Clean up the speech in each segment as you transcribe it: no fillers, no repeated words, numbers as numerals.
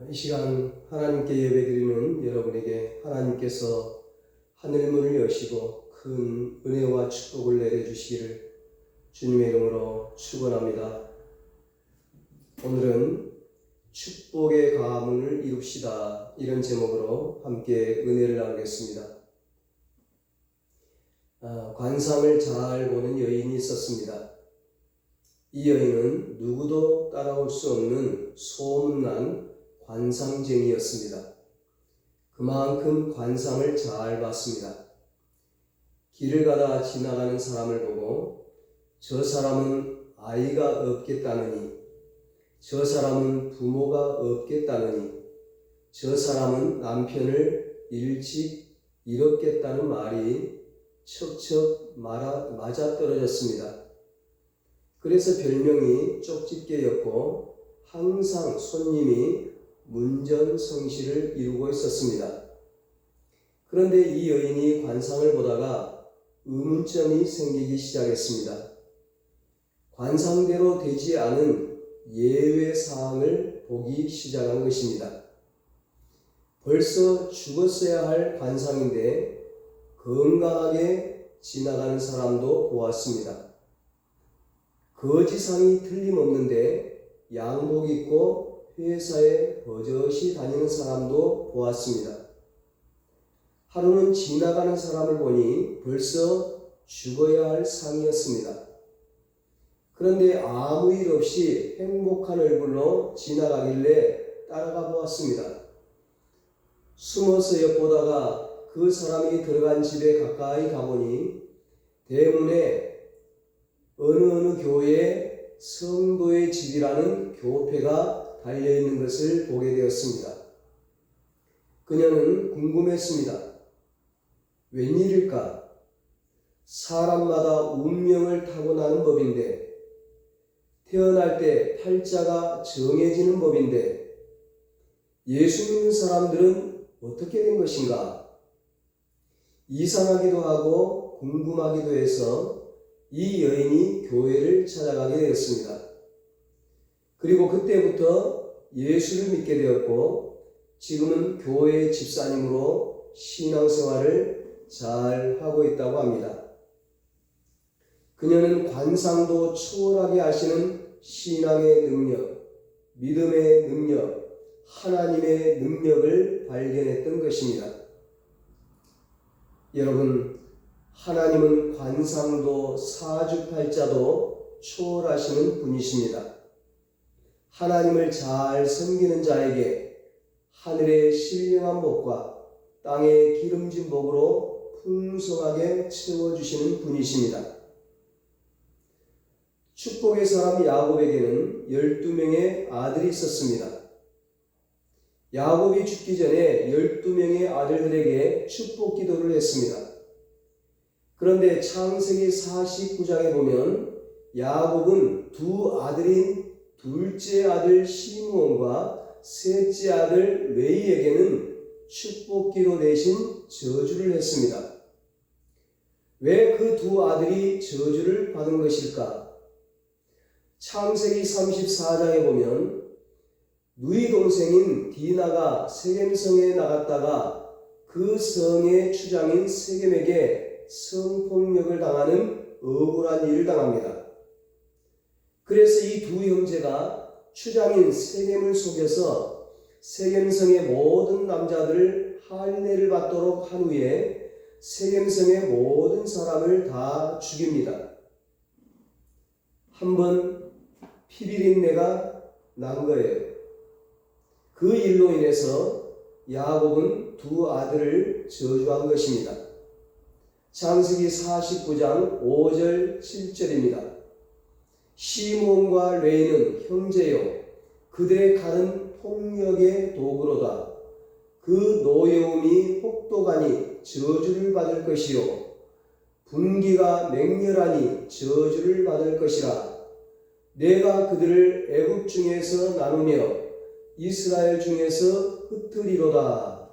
이 시간 하나님께 예배드리는 여러분에게 하나님께서 하늘문을 여시고 큰 은혜와 축복을 내려주시기를 주님의 이름으로 축원합니다. 오늘은 축복의 가문을 이룹시다, 이런 제목으로 함께 은혜를 나누겠습니다. 관상을 잘 보는 여인이 있었습니다. 이 여인은 누구도 따라올 수 없는 소문난 관상쟁이였습니다. 그만큼 관상을 잘 봤습니다. 길을 가다 지나가는 사람을 보고 저 사람은 아이가 없겠다느니, 저 사람은 부모가 없겠다느니, 저 사람은 남편을 일찍 잃었겠다는 말이 척척 맞아떨어졌습니다. 그래서 별명이 쪽집게였고 항상 손님이 문전성시를 이루고 있었습니다. 그런데 이 여인이 관상을 보다가 의문점이 생기기 시작했습니다. 관상대로 되지 않은 예외 사항을 보기 시작한 것입니다. 벌써 죽었어야 할 관상인데 건강하게 지나가는 사람도 보았습니다. 거지상이 틀림없는데 양복 입고 회사에 버젓이 다니는 사람도 보았습니다. 하루는 지나가는 사람을 보니 벌써 죽어야 할 상이었습니다. 그런데 아무 일 없이 행복한 얼굴로 지나가길래 따라가 보았습니다. 숨어서 엿보다가 그 사람이 들어간 집에 가까이 가보니 대문에 어느 교회의 성도의 집이라는 교패가 달려있는 것을 보게 되었습니다. 그녀는 궁금했습니다. 웬일일까? 사람마다 운명을 타고나는 법인데, 태어날 때 팔자가 정해지는 법인데, 예수 믿는 사람들은 어떻게 된 것인가? 이상하기도 하고 궁금하기도 해서 이 여인이 교회를 찾아가게 되었습니다. 그리고 그때부터 예수를 믿게 되었고 지금은 교회 집사님으로 신앙생활을 잘 하고 있다고 합니다. 그녀는 관상도 초월하게 하시는 신앙의 능력, 믿음의 능력, 하나님의 능력을 발견했던 것입니다. 여러분, 하나님은 관상도 사주팔자도 초월하시는 분이십니다. 하나님을 잘 섬기는 자에게 하늘의 신령한 복과 땅의 기름진 복으로 풍성하게 채워주시는 분이십니다. 축복의 사람 야곱에게는 12명의 아들이 있었습니다. 야곱이 죽기 전에 12명의 아들들에게 축복 기도를 했습니다. 그런데 창세기 49장에 보면 야곱은 두 아들인 둘째 아들 시므온과 셋째 아들 레이에게는 축복기도 대신 저주를 했습니다. 왜 그 두 아들이 저주를 받은 것일까? 창세기 34장에 보면 누이 동생인 디나가 세겜성에 나갔다가 그 성의 추장인 세겜에게 성폭력을 당하는 억울한 일을 당합니다. 그래서 이 두 형제가 추장인 세겜을 속여서 세겜성의 모든 남자들을 할례를 받도록 한 후에 세겜성의 모든 사람을 다 죽입니다. 한번 피비린내가 난 거예요. 그 일로 인해서 야곱은 두 아들을 저주한 것입니다. 창세기 49장 5절 7절입니다. 시므온과 레이는 형제요, 그들의 칼은 폭력의 도구로다. 그 노여움이 혹독하니 저주를 받을 것이요, 분기가 맹렬하니 저주를 받을 것이라. 내가 그들을 애굽 중에서 나누며 이스라엘 중에서 흩으리로다.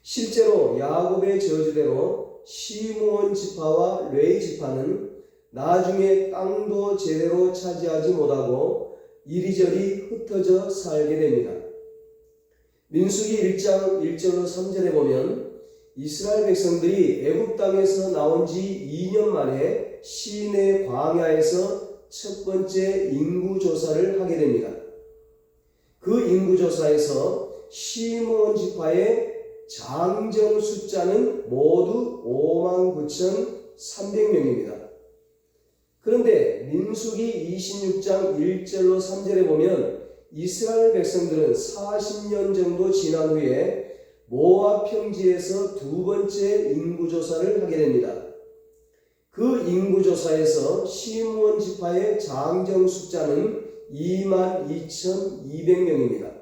실제로 야곱의 저주대로 시므온 지파와 레위 지파는 나중에 땅도 제대로 차지하지 못하고 이리저리 흩어져 살게 됩니다. 민수기 1장 1절로 3절에 보면 이스라엘 백성들이 애굽 땅에서 나온 지 2년 만에 시내 광야에서 첫 번째 인구 조사를 하게 됩니다. 그 인구 조사에서 시므온 지파의 장정 숫자는 모두 59,300명입니다. 그런데 민수기 26장 1절로 3절에 보면 이스라엘 백성들은 40년 정도 지난 후에 모압 평지에서 두 번째 인구조사를 하게 됩니다. 그 인구조사에서 시므온 지파의 장정 숫자는 22,200명입니다.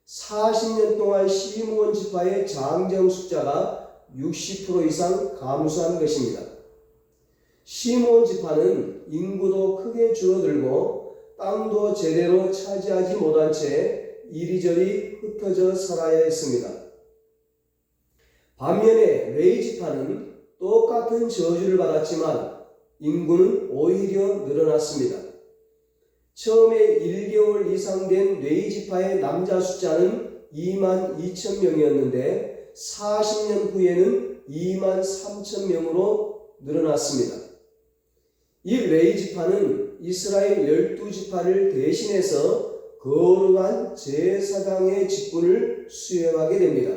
40년 동안 시므온 지파의 장정 숫자가 60% 이상 감소한 것입니다. 시므온 지파는 인구도 크게 줄어들고 땅도 제대로 차지하지 못한 채 이리저리 흩어져 살아야 했습니다. 반면에 레위 지파는 똑같은 저주를 받았지만 인구는 오히려 늘어났습니다. 처음에 1개월 이상 된 레위 지파의 남자 숫자는 22,000명이었는데 40년 후에는 23,000명으로 늘어났습니다. 이 레위 지파는 이스라엘 12지파를 대신해서 거룩한 제사장의 직분을 수행하게 됩니다.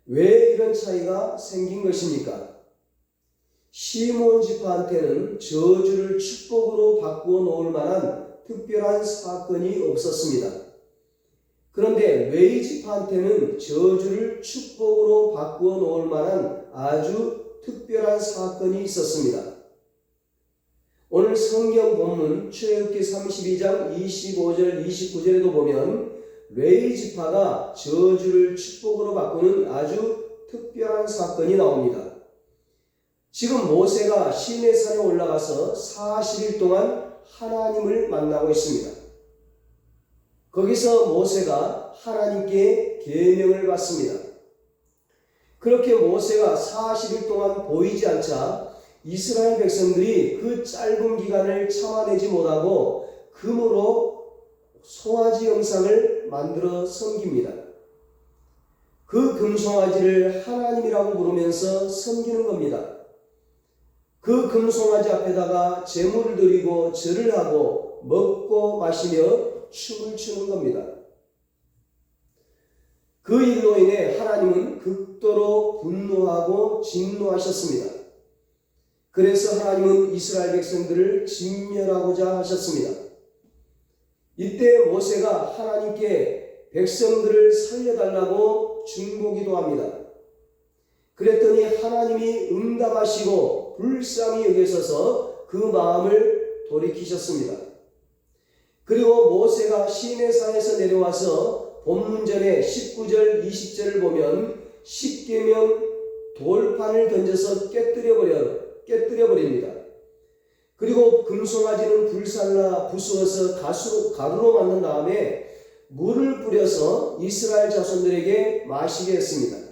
왜 이런 차이가 생긴 것입니까? 시므온 지파한테는 저주를 축복으로 바꾸어 놓을 만한 특별한 사건이 없었습니다. 그런데 레위 지파한테는 저주를 축복으로 바꾸어 놓을 만한 아주 특별한 사건이 있었습니다. 오늘 성경 본문 출애굽기 32장 25절 29절에도 보면 레위 지파가 저주를 축복으로 바꾸는 아주 특별한 사건이 나옵니다. 지금 모세가 시내산에 올라가서 40일 동안 하나님을 만나고 있습니다. 거기서 모세가 하나님께 계명을 받습니다. 그렇게 모세가 40일 동안 보이지 않자 이스라엘 백성들이 그 짧은 기간을 참아내지 못하고 금으로 송아지 형상을 만들어 섬깁니다. 그 금송아지를 하나님이라고 부르면서 섬기는 겁니다. 그 금송아지 앞에다가 제물을 드리고 절을 하고 먹고 마시며 춤을 추는 겁니다. 그 일로 인해 하나님은 극도로 분노하고 진노하셨습니다. 그래서 하나님은 이스라엘 백성들을 진멸하고자 하셨습니다. 이때 모세가 하나님께 백성들을 살려달라고 중보기도 합니다. 그랬더니 하나님이 응답하시고 불쌍히 여기셔서 그 마음을 돌이키셨습니다. 그리고 모세가 시내산에서 내려와서 본문전에 19절 20절을 보면 십계명 돌판을 던져서 깨뜨려 버립니다. 그리고 금송아지는 불살라 부수어서 가루로 만든 다음에 물을 뿌려서 이스라엘 자손들에게 마시게 했습니다.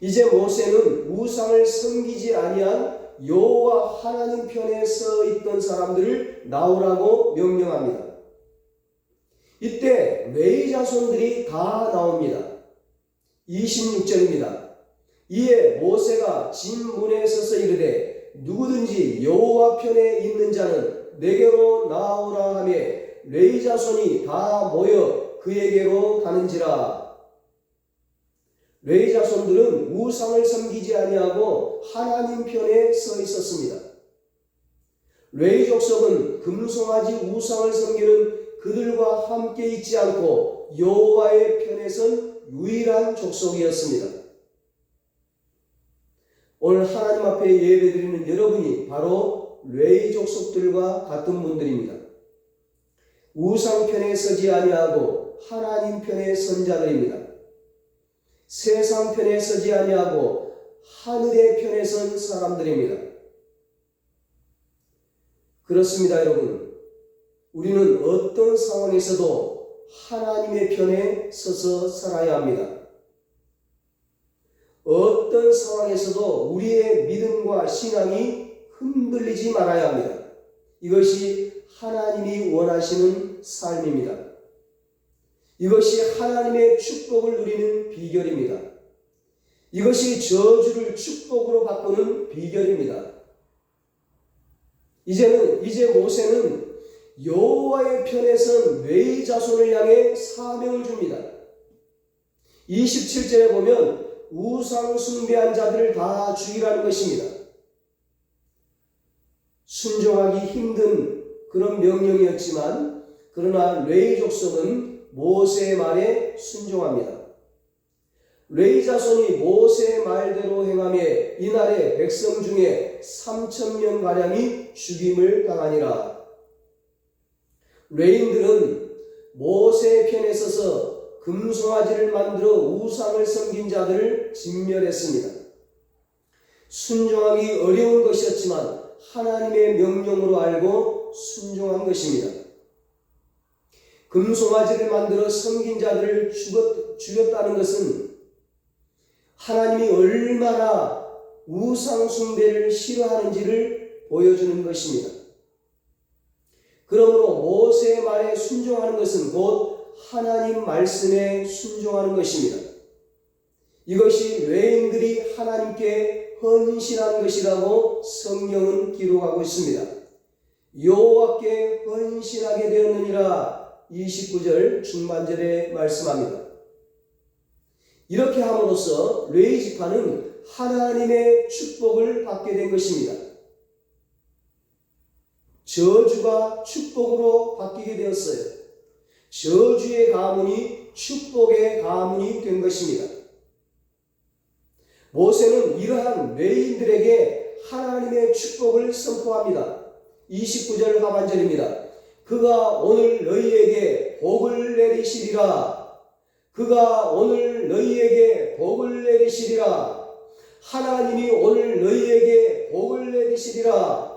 이제 모세는 우상을 섬기지 아니한 여호와 하나님 편에 서 있던 사람들을 나오라고 명령합니다. 이때 레위 자손들이 다 나옵니다. 26절입니다. 이에 모세가 진문에 서서 이르되 누구든지 여호와 편에 있는 자는 내게로 나오라 하며 레위 자손이 다 모여 그에게로 가는지라. 레위 자손들은 우상을 섬기지 아니하고 하나님 편에 서 있었습니다. 레위 족속은 금송아지 우상을 섬기는 그들과 함께 있지 않고 여호와의 편에 선 유일한 족속이었습니다. 오늘 하나님 앞에 예배드리는 여러분이 바로 레위 족속들과 같은 분들입니다. 우상 편에 서지 아니하고 하나님 편에 선 자들입니다. 세상 편에 서지 아니하고 하늘의 편에 선 사람들입니다. 그렇습니다, 여러분. 우리는 어떤 상황에서도 하나님의 편에 서서 살아야 합니다. 어떤 상황에서도 우리의 믿음과 신앙이 흔들리지 말아야 합니다. 이것이 하나님이 원하시는 삶입니다. 이것이 하나님의 축복을 누리는 비결입니다. 이것이 저주를 축복으로 바꾸는 비결입니다. 이제 모세는 여호와의 편에 선 레위 자손을 향해 사명을 줍니다. 27절에 보면 우상 숭배한 자들을 다 죽이라는 것입니다. 순종하기 힘든 그런 명령이었지만 그러나 레위 족속은 모세의 말에 순종합니다. 레위 자손이 모세의 말대로 행하며 이날에 백성 중에 3,000명가량이 죽임을 당하니라. 레위인들은 모세의 편에 서서 금송아지를 만들어 우상을 섬긴 자들을 진멸했습니다. 순종하기 어려운 것이었지만 하나님의 명령으로 알고 순종한 것입니다. 금송아지를 만들어 섬긴 자들을 죽였다는 것은 하나님이 얼마나 우상 숭배를 싫어하는지를 보여주는 것입니다. 그러므로 모세의 말에 순종하는 것은 곧 하나님 말씀에 순종하는 것입니다. 이것이 레위인들이 하나님께 헌신한 것이라고 성경은 기록하고 있습니다. 여호와께 헌신하게 되었느니라 29절 중반절에 말씀합니다. 이렇게 함으로써 레위 지파는 하나님의 축복을 받게 된 것입니다. 저주가 축복으로 바뀌게 되었어요. 저주의 가문이 축복의 가문이 된 것입니다. 모세는 이러한 레위인들에게 하나님의 축복을 선포합니다. 29절 하반절입니다. 그가 오늘 너희에게 복을 내리시리라. 그가 오늘 너희에게 복을 내리시리라. 하나님이 오늘 너희에게 복을 내리시리라.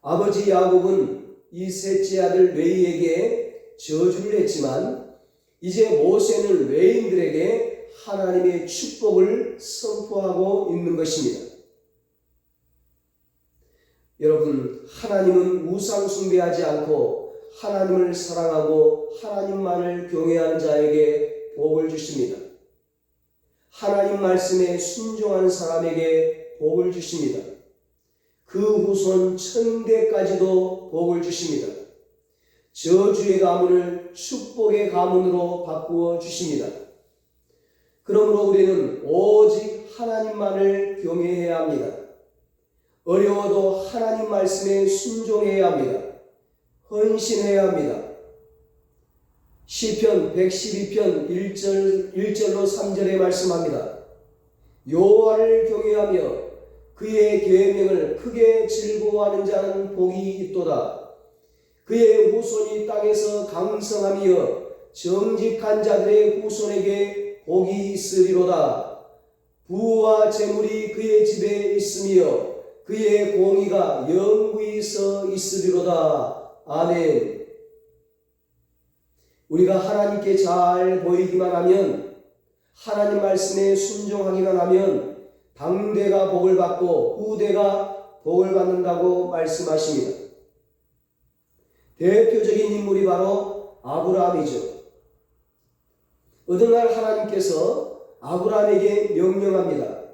아버지 야곱은 이 셋째 아들 레위에게 저주를 했지만 이제 모세는 레위인들에게 하나님의 축복을 선포하고 있는 것입니다. 여러분, 하나님은 우상 숭배하지 않고 하나님을 사랑하고 하나님만을 경외하는 자에게 복을 주십니다. 하나님 말씀에 순종하는 사람에게 복을 주십니다. 그 후손 1000대까지도 복을 주십니다. 저주의 가문을 축복의 가문으로 바꾸어 주십니다. 그러므로 우리는 오직 하나님만을 경외해야 합니다. 어려워도 하나님 말씀에 순종해야 합니다. 헌신해야 합니다. 시편 112편 1절로 3절에 말씀합니다. 여호와를 경외하며 그의 계명을 크게 즐거워하는 자는 복이 있도다. 그의 후손이 땅에서 강성하며 정직한 자들의 후손에게 복이 있으리로다. 부와 재물이 그의 집에 있으며 그의 공의가 영구히 서 있으리로다. 아멘. 우리가 하나님께 잘 보이기만 하면, 하나님 말씀에 순종하기만 하면 당대가 복을 받고 후대가 복을 받는다고 말씀하십니다. 대표적인 인물이 바로 아브라함이죠. 어느 날 하나님께서 아브라함에게 명령합니다.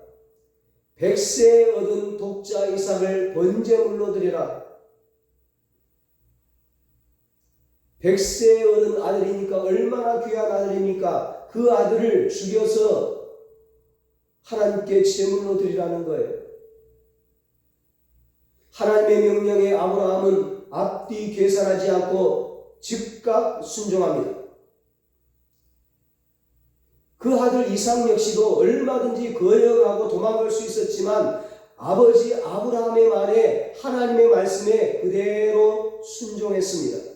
100세 얻은 독자 이삭을 번제물로 드리라. 100세 얻은 아들이니까 얼마나 귀한 아들이니까 그 아들을 죽여서 하나님께 제물로 드리라는 거예요. 하나님의 명령에 아브라함은 앞뒤 계산하지 않고 즉각 순종합니다. 그 아들 이삭 역시도 얼마든지 거역하고 도망갈 수 있었지만 아버지 아브라함의 말에, 하나님의 말씀에 그대로 순종했습니다.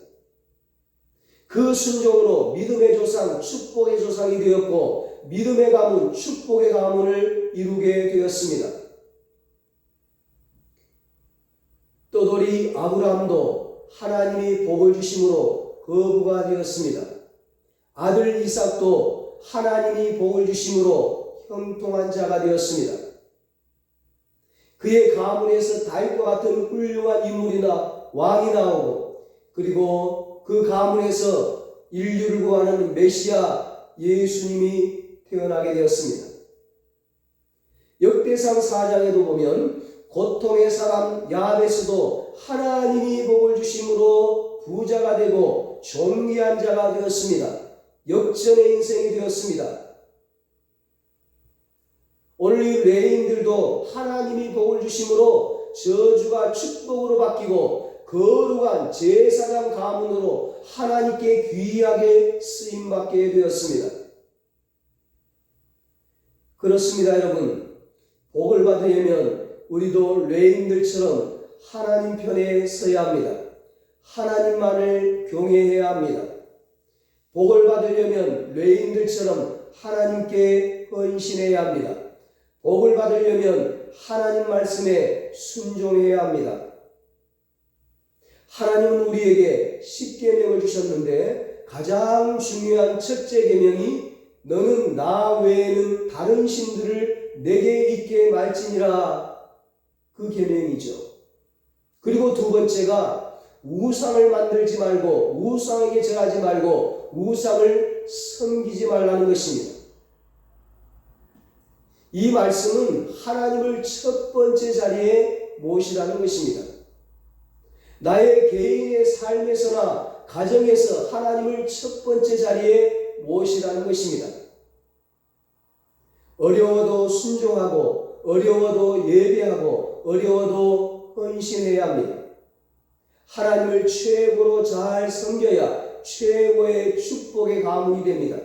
그 순종으로 믿음의 조상, 축복의 조상이 되었고 믿음의 가문, 축복의 가문을 이루게 되었습니다. 떠돌이 아브라함도 하나님이 복을 주심으로 거부가 되었습니다. 아들 이삭도 하나님이 복을 주심으로 형통한 자가 되었습니다. 그의 가문에서 다윗과 같은 훌륭한 인물이나 왕이 나오고, 그리고 그 가문에서 인류를 구하는 메시아 예수님이 태어나게 되었습니다. 역대상 4장에도 보면 고통의 사람 야베스도 하나님이 복을 주심으로 부자가 되고 존귀한 자가 되었습니다. 역전의 인생이 되었습니다. 오늘 이 레인들도 하나님이 복을 주심으로 저주가 축복으로 바뀌고 거룩한 제사장 가문으로 하나님께 귀하게 쓰임받게 되었습니다. 그렇습니다, 여러분. 복을 받으려면 우리도 레인들처럼 하나님 편에 서야 합니다. 하나님만을 경외해야 합니다. 복을 받으려면 레인들처럼 하나님께 헌신해야 합니다. 복을 받으려면 하나님 말씀에 순종해야 합니다. 하나님은 우리에게 10계명을 주셨는데 가장 중요한 첫째 계명이 너는 나 외에는 다른 신들을 내게 있게 말지니라, 그 계명이죠. 그리고 두 번째가 우상을 만들지 말고 우상에게 절하지 말고 우상을 섬기지 말라는 것입니다. 이 말씀은 하나님을 첫 번째 자리에 모시라는 것입니다. 나의 개인의 삶에서나 가정에서 하나님을 첫 번째 자리에 모시라는 것입니다. 어려워도 순종하고 어려워도 예배하고 어려워도 헌신해야 합니다. 하나님을 최고로 잘 섬겨야 최고의 축복의 가문이 됩니다.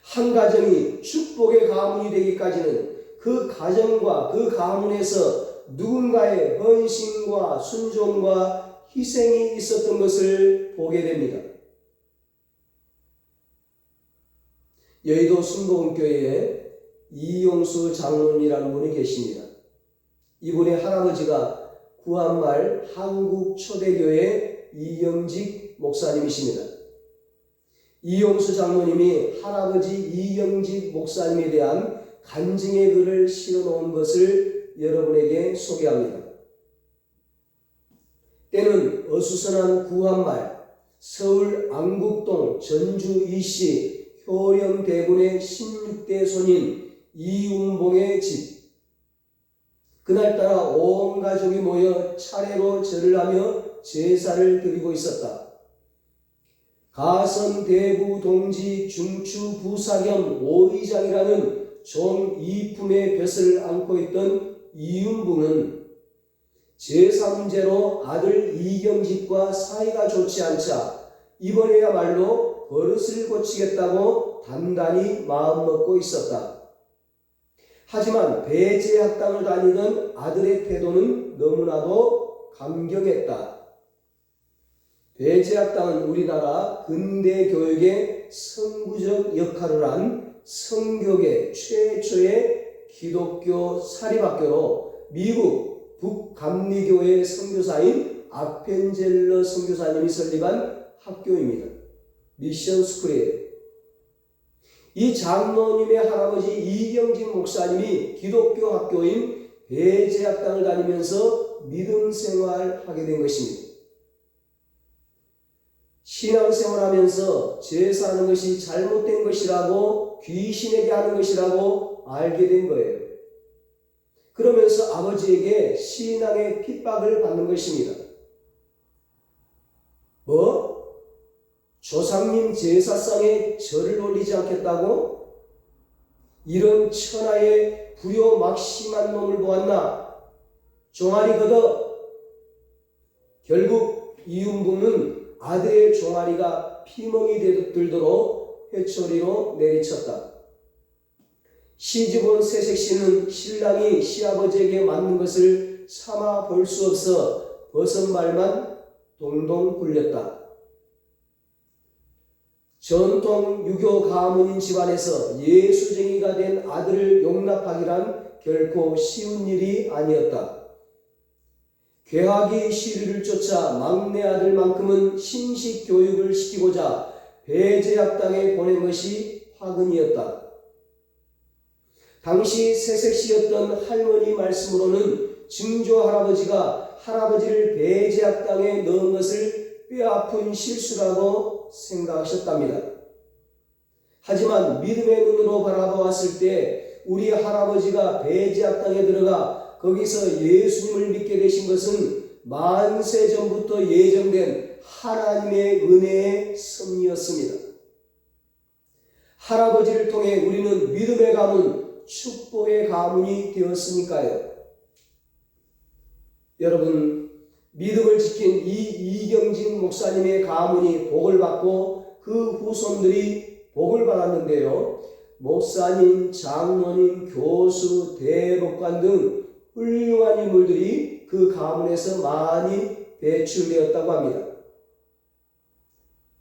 한 가정이 축복의 가문이 되기까지는 그 가정과 그 가문에서 누군가의 헌신과 순종과 희생이 있었던 것을 보게 됩니다. 여의도 순복음교회에 이용수 장로님이라는 분이 계십니다. 이분의 할아버지가 구한말 한국초대교회 이영직 목사님이십니다. 이용수 장로님이 할아버지 이영직 목사님에 대한 간증의 글을 실어놓은 것을 여러분에게 소개합니다. 때는 어수선한 구한말 서울 안국동 전주 이씨 효령 대군의 16대 손인 이운봉의 집. 그날따라 온 가족이 모여 차례로 절을 하며 제사를 드리고 있었다. 가선 대구 동지 중추 부사 겸 오의장이라는 종 이품의 벼슬을 안고 있던 이윤붕은 제사 문제로 아들 이경직과 사이가 좋지 않자 이번에야말로 버릇을 고치겠다고 단단히 마음먹고 있었다. 하지만 배제학당을 다니던 아들의 태도는 너무나도 감격했다. 배제학당은 우리나라 근대 교육의 선구적 역할을 한 성교계 최초의 기독교 사립학교로 미국 북감리교회 선교사인 아펜젤러 선교사님이 설립한 학교입니다. 미션 스쿨이에요. 이 장로님의 할아버지 이경진 목사님이 기독교 학교인 배제학당을 다니면서 믿음 생활하게 된 것입니다. 신앙생활하면서 제사하는 것이 잘못된 것이라고 귀신에게 하는 것이라고 알게 된 거예요. 그러면서 아버지에게 신앙의 핍박을 받는 것입니다. 조상님 제사상에 절을 올리지 않겠다고? 이런 천하의 부요막심한 놈을 보았나? 종아리 걷어. 결국 이윤붕은 아들의 종아리가 피멍이 들도록 회초리로 내리쳤다. 시집온 새색시는 신랑이 시아버지에게 맞는 것을 참아 볼 수 없어 벗은말만 동동 굴렸다. 전통 유교 가문인 집안에서 예수쟁이가 된 아들을 용납하기란 결코 쉬운 일이 아니었다. 괴하기 시류를 쫓아 막내 아들만큼은 신식 교육을 시키고자 배제학당에 보낸 것이 화근이었다. 당시 새색시였던 할머니 말씀으로는 증조 할아버지가 할아버지를 배제학당에 넣은 것을 뼈아픈 실수라고 생각하셨답니다. 하지만 믿음의 눈으로 바라보았을 때 우리 할아버지가 배지악 땅에 들어가 거기서 예수님을 믿게 되신 것은 만세 전부터 예정된 하나님의 은혜의 섭리였습니다. 할아버지를 통해 우리는 믿음의 가문, 축복의 가문이 되었으니까요. 여러분, 믿음을 지킨 이 이경진 목사님의 가문이 복을 받고 그 후손들이 복을 받았는데요. 목사님, 장로님, 교수, 대법관 등 훌륭한 인물들이 그 가문에서 많이 배출되었다고 합니다.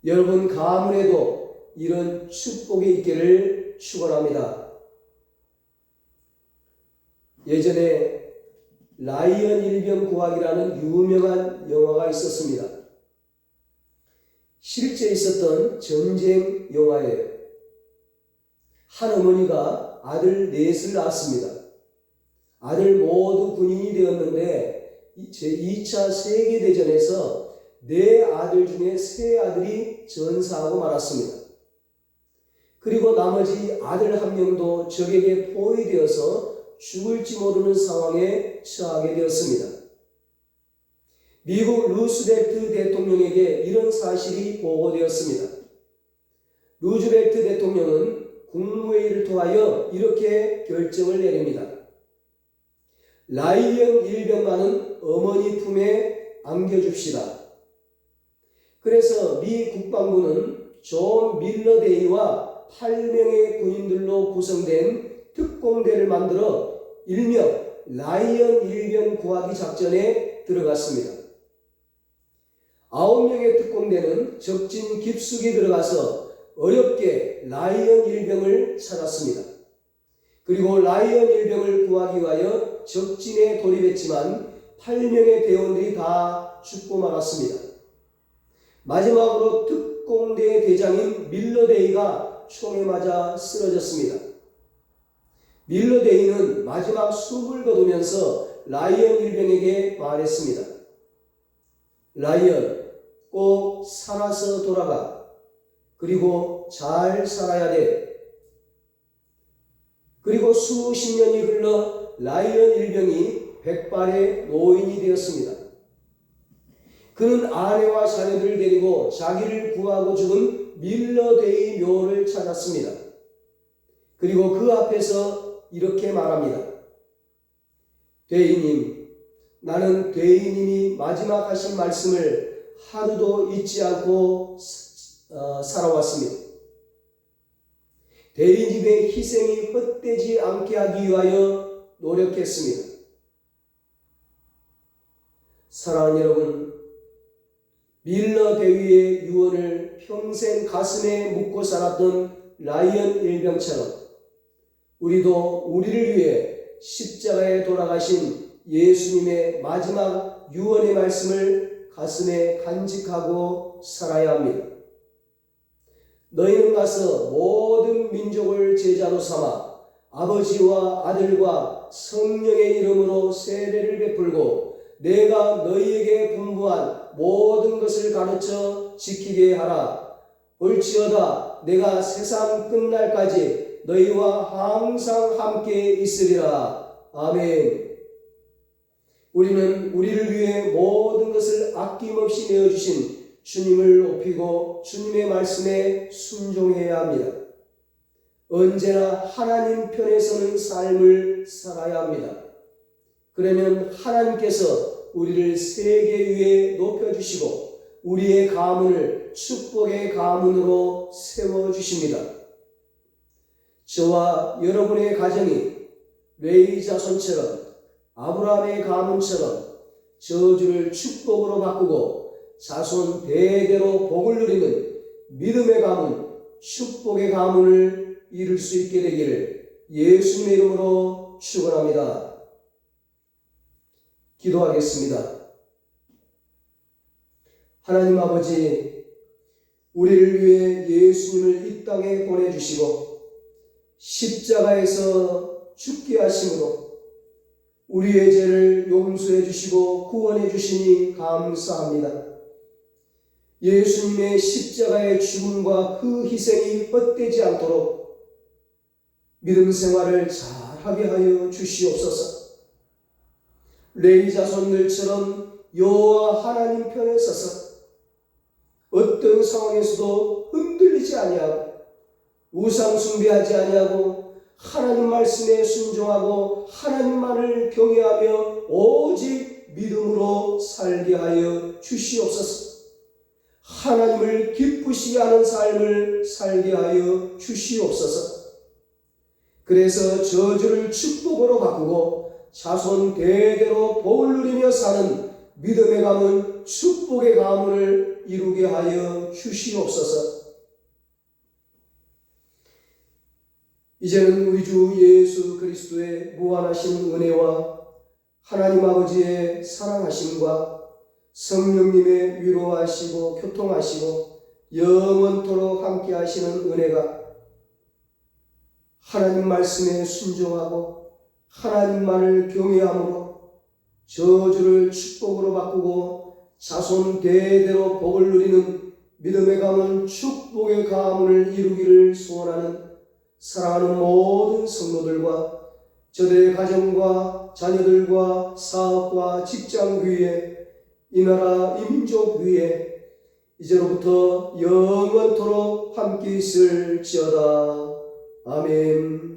여러분 가문에도 이런 축복이 있기를 축원합니다. 예전에 라이언 일병구하기라는 유명한 영화가 있었습니다. 실제 있었던 전쟁 영화예요. 한 어머니가 아들 넷을 낳았습니다. 아들 모두 군인이 되었는데 제2차 세계대전에서 네 아들 중에 세 아들이 전사하고 말았습니다. 그리고 나머지 아들 한 명도 적에게 포위되어서 죽을지 모르는 상황에 처하게 되었습니다. 미국 루스벨트 대통령에게 이런 사실이 보고되었습니다. 루즈벨트 대통령은 국무회의를 통하여 이렇게 결정을 내립니다. 라이언 일병만은 어머니 품에 안겨줍시다. 그래서 미 국방부는 존 밀러데이와 8명의 군인들로 구성된 특공대를 만들어 일명 라이언 일병 구하기 작전에 들어갔습니다. 9명의 특공대는 적진 깊숙이 들어가서 어렵게 라이언 일병을 찾았습니다. 그리고 라이언 일병을 구하기 위하여 적진에 돌입했지만 8명의 대원들이 다 죽고 말았습니다. 마지막으로 특공대 대장인 밀러데이가 총에 맞아 쓰러졌습니다. 밀러데이는 마지막 숨을 거두면서 라이언 일병에게 말했습니다. 라이언, 꼭 살아서 돌아가. 그리고 잘 살아야 돼. 그리고 수십 년이 흘러 라이언 일병이 백발의 노인이 되었습니다. 그는 아내와 자녀들을 데리고 자기를 구하고 죽은 밀러데이 묘를 찾았습니다. 그리고 그 앞에서 이렇게 말합니다. 대인님, 나는 대인님이 마지막 하신 말씀을 하루도 잊지 않고 살아왔습니다. 대인님의 희생이 헛되지 않게 하기 위하여 노력했습니다. 사랑하는 여러분, 밀러데이의 유언을 평생 가슴에 묻고 살았던 라이언 일병처럼 우리도 우리를 위해 십자가에 돌아가신 예수님의 마지막 유언의 말씀을 가슴에 간직하고 살아야 합니다. 너희는 가서 모든 민족을 제자로 삼아 아버지와 아들과 성령의 이름으로 세례를 베풀고 내가 너희에게 분부한 모든 것을 가르쳐 지키게 하라. 볼지어다 내가 세상 끝날까지 너희와 항상 함께 있으리라. 아멘. 우리는 우리를 위해 모든 것을 아낌없이 내어주신 주님을 높이고 주님의 말씀에 순종해야 합니다. 언제나 하나님 편에 서는 삶을 살아야 합니다. 그러면 하나님께서 우리를 세계 위에 높여주시고 우리의 가문을 축복의 가문으로 세워주십니다. 저와 여러분의 가정이 레위 자손처럼 아브라함의 가문처럼 저주를 축복으로 바꾸고 자손 대대로 복을 누리는 믿음의 가문, 축복의 가문을 이룰 수 있게 되기를 예수님의 이름으로 축원합니다. 기도하겠습니다. 하나님 아버지, 우리를 위해 예수님을 이 땅에 보내주시고 십자가에서 죽게 하심으로 우리의 죄를 용서해 주시고 구원해 주시니 감사합니다. 예수님의 십자가의 죽음과 그 희생이 헛되지 않도록 믿음 생활을 잘하게 하여 주시옵소서. 레위 자손들처럼 여호와 하나님 편에 서서 어떤 상황에서도 흔들리지 아니하고 우상 숭배하지 아니하고 하나님 말씀에 순종하고 하나님만을 경외하며 오직 믿음으로 살게 하여 주시옵소서. 하나님을 기쁘시게 하는 삶을 살게 하여 주시옵소서. 그래서 저주를 축복으로 바꾸고 자손 대대로 복을 누리며 사는 믿음의 가문, 축복의 가문을 이루게 하여 주시옵소서. 이제는 우리 주 예수 그리스도의 무한하신 은혜와 하나님 아버지의 사랑하심과 성령님의 위로하시고 교통하시고 영원토록 함께 하시는 은혜가 하나님 말씀에 순종하고 하나님만을 경외함으로 저주를 축복으로 바꾸고 자손 대대로 복을 누리는 믿음의 가문, 축복의 가문을 이루기를 소원하는 사랑하는 모든 성도들과 저들의 가정과 자녀들과 사업과 직장 위에 이 나라 이 민족 위에 이제로부터 영원토록 함께 있을지어다. 아멘.